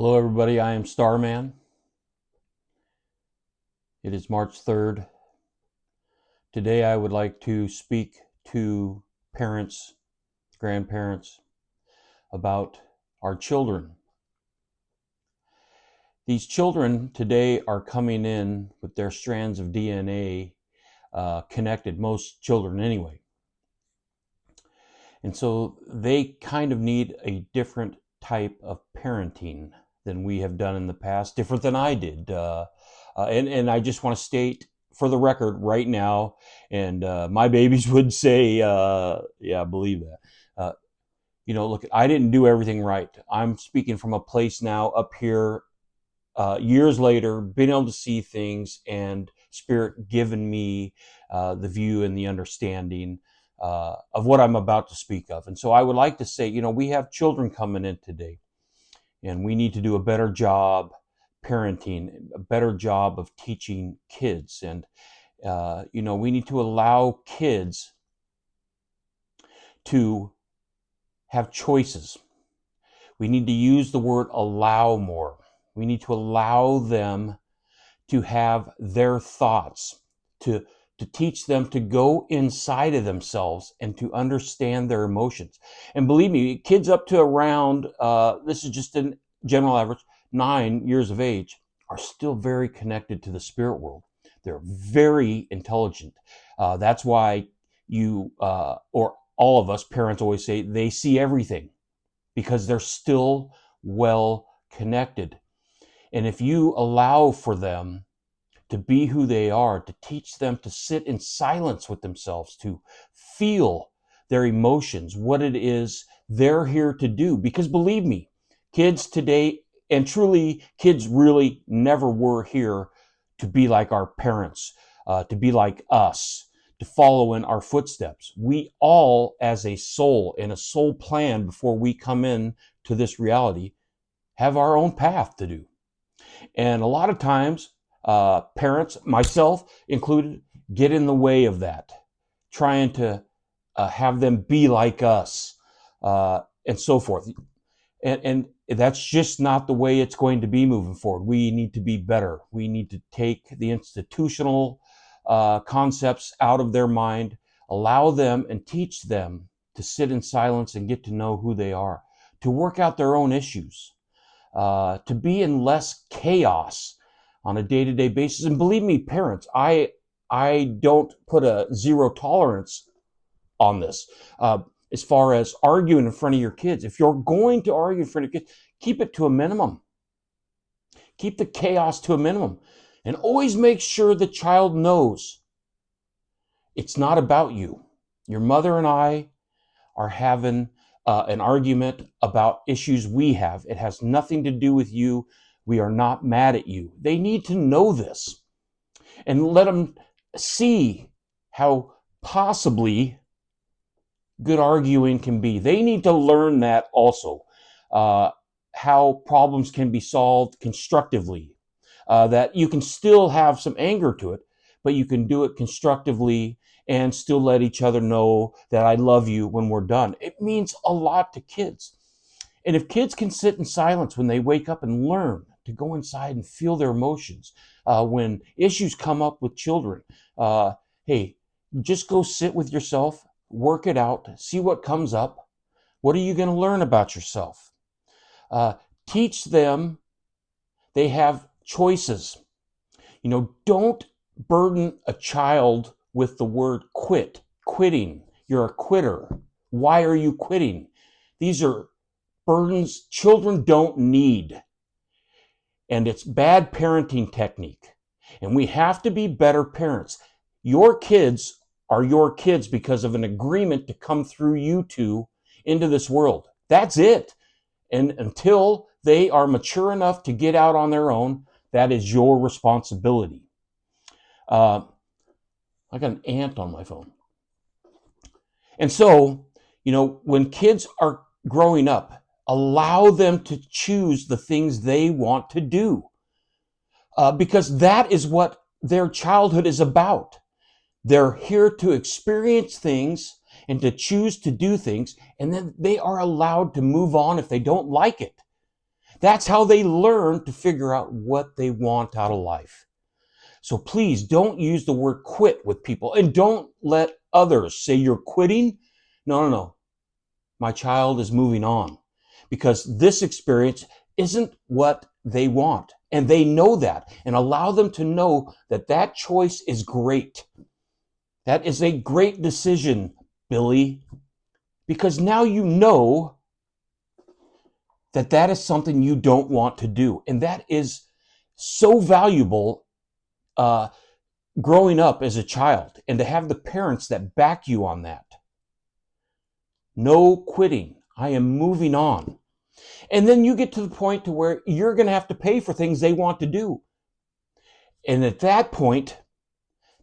Hello, everybody. I am Starman. It is March 3rd. Today, I would like to speak to parents, grandparents, about our children. These children today are coming in with their strands of DNA connected, most children anyway. And so they kind of need a different type of parenting than we have done in the past, different than I did. And I just want to state for the record right now, and my babies would say, yeah, I believe that. Look, I didn't do everything right. I'm speaking from a place now up here, years later, being able to see things and Spirit given me the view and the understanding of what I'm about to speak of. And so I would like to say, we have children coming in today, and we need to do a better job parenting, a better job of teaching kids. And, we need to allow kids to have choices. We need to use the word allow more. We need to allow them to have their thoughts, to teach them to go inside of themselves and to understand their emotions. And believe me, kids up to around, this is just a general average, 9 years of age, are still very connected to the spirit world. They're very intelligent. That's why or all of us parents always say they see everything, because they're still well connected. And if you allow for them to be who they are, to teach them to sit in silence with themselves, to feel their emotions, what it is they're here to do. Because believe me, kids today, and truly kids really never were here to be like our parents, to be like us, to follow in our footsteps. We all, as a soul, in a soul plan before we come in to this reality, have our own path to do. And a lot of times, parents, myself included, get in the way of that, trying to have them be like us, and so forth. And that's just not the way it's going to be moving forward. We need to be better. We need to take the institutional concepts out of their mind, allow them and teach them to sit in silence and get to know who they are, to work out their own issues, to be in less chaos on a day-to-day basis. And believe me, parents, I don't put a zero tolerance on this. As far as arguing in front of your kids, if you're going to argue in front of your kids, keep it to a minimum. Keep the chaos to a minimum. And always make sure the child knows it's not about you. Your mother and I are having an argument about issues we have. It has nothing to do with you. We are not mad at you. They need to know this and let them see how possibly good arguing can be. They need to learn that also, how problems can be solved constructively, that you can still have some anger to it, but you can do it constructively and still let each other know that I love you when we're done. It means a lot to kids. And if kids can sit in silence when they wake up and learn to go inside and feel their emotions, when issues come up with children, hey, just go sit with yourself, work it out, see what comes up. What are you going to learn about yourself? Teach them they have choices. Don't burden a child with the word quitting. You're a quitter. Why are you quitting? These are burdens children don't need. And it's bad parenting technique. And we have to be better parents. Your kids are your kids because of an agreement to come through you two into this world. That's it. And until they are mature enough to get out on their own, that is your responsibility. I got an ant on my phone. And so, when kids are growing up, allow them to choose the things they want to do, because that is what their childhood is about. They're here to experience things and to choose to do things, and then they are allowed to move on if they don't like it. That's how they learn to figure out what they want out of life. So please don't use the word quit with people, and don't let others say you're quitting. No, no, no. My child is moving on, because this experience isn't what they want. And they know that, and allow them to know that that choice is great. That is a great decision, Billy, because now you know that that is something you don't want to do. And that is so valuable growing up as a child, and to have the parents that back you on that. No quitting. I am moving on. And then you get to the point to where you're going to have to pay for things they want to do. And at that point,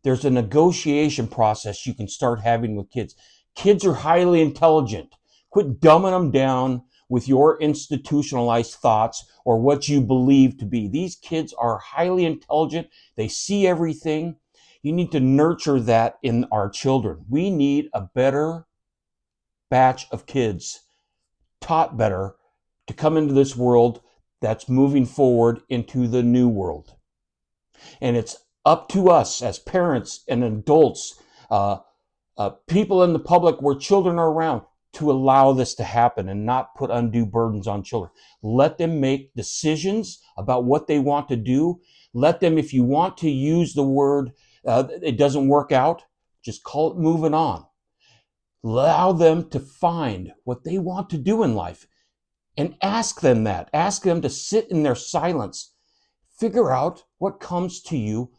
there's a negotiation process you can start having with kids. Kids are highly intelligent. Quit dumbing them down with your institutionalized thoughts or what you believe to be. These kids are highly intelligent. They see everything. You need to nurture that in our children. We need a better batch of kids, taught better, to come into this world that's moving forward into the new world. And it's up to us as parents and adults, people in the public where children are around, to allow this to happen and not put undue burdens on children. Let them make decisions about what they want to do. Let them, if you want to use the word, it doesn't work out, just call it moving on. Allow them to find what they want to do in life, and ask them that. Ask them to sit in their silence. Figure out what comes to you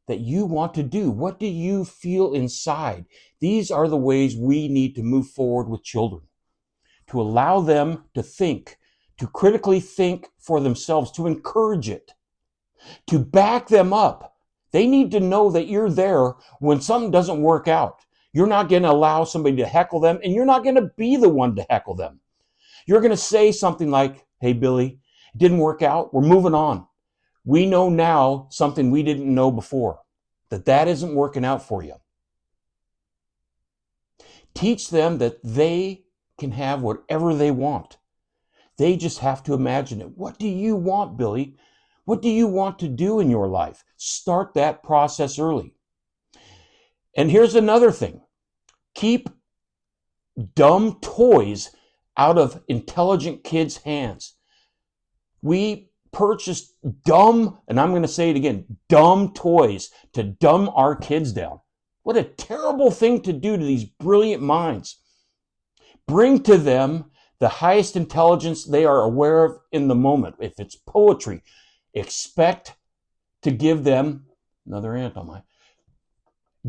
that you want to do. What do you feel inside? These are the ways we need to move forward with children, to allow them to think, to critically think for themselves, to encourage it, to back them up. They need to know that you're there when something doesn't work out. You're not going to allow somebody to heckle them, and you're not going to be the one to heckle them. You're going to say something like, hey, Billy, it didn't work out. We're moving on. We know now something we didn't know before, that isn't working out for you. Teach them that they can have whatever they want. They just have to imagine it. What do you want, Billy? What do you want to do in your life? Start that process early. And here's another thing. Keep dumb toys out of intelligent kids' hands. We purchased dumb, and I'm going to say it again, dumb toys to dumb our kids down. What a terrible thing to do to these brilliant minds. Bring to them the highest intelligence they are aware of in the moment. If it's poetry, expect to give them, another ant on my,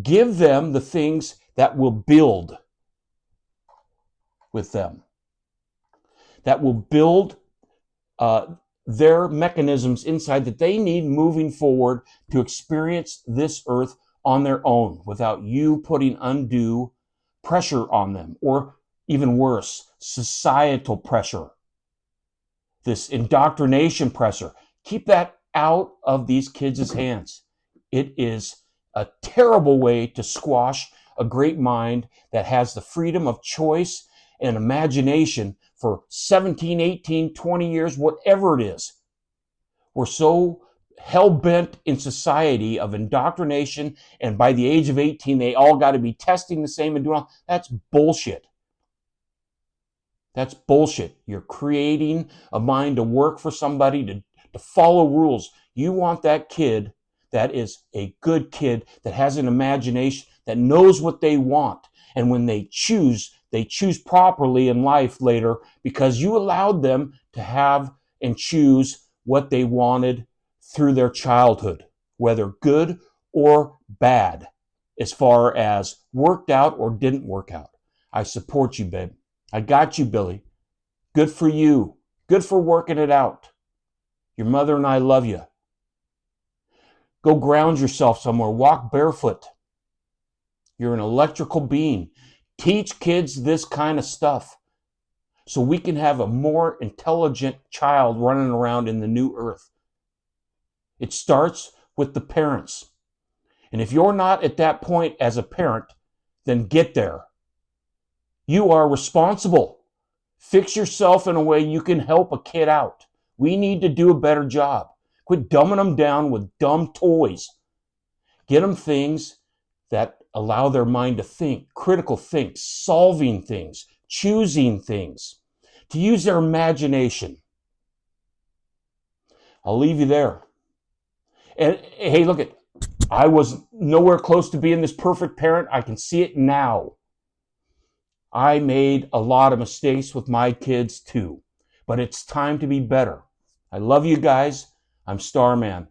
give them the things that will build with them, that will build their mechanisms inside that they need moving forward to experience this earth on their own without you putting undue pressure on them, or even worse, societal pressure, this indoctrination pressure. Keep that out of these kids' hands. It is a terrible way to squash a great mind that has the freedom of choice and imagination for 17, 18, 20 years, whatever it is. We're so hell-bent in society of indoctrination, and by the age of 18, they all got to be testing the same and doing all. That's bullshit. That's bullshit. You're creating a mind to work for somebody, to follow rules. You want that kid that is a good kid, that has an imagination, that knows what they want. And when they choose properly in life later, because you allowed them to have and choose what they wanted through their childhood, whether good or bad, as far as worked out or didn't work out. I support you, babe. I got you, Billy. Good for you. Good for working it out. Your mother and I love you. Go ground yourself somewhere. Walk barefoot. You're an electrical being. Teach kids this kind of stuff so we can have a more intelligent child running around in the new earth. It starts with the parents. And if you're not at that point as a parent, then get there. You are responsible. Fix yourself in a way you can help a kid out We need to do a better job. Quit dumbing them down with dumb toys. Get them things that allow their mind to think, critical think, solving things, choosing things, to use their imagination. I'll leave you there. And hey, look, I was nowhere close to being this perfect parent. I can see it now. I made a lot of mistakes with my kids too, but it's time to be better. I love you guys. I'm Starman.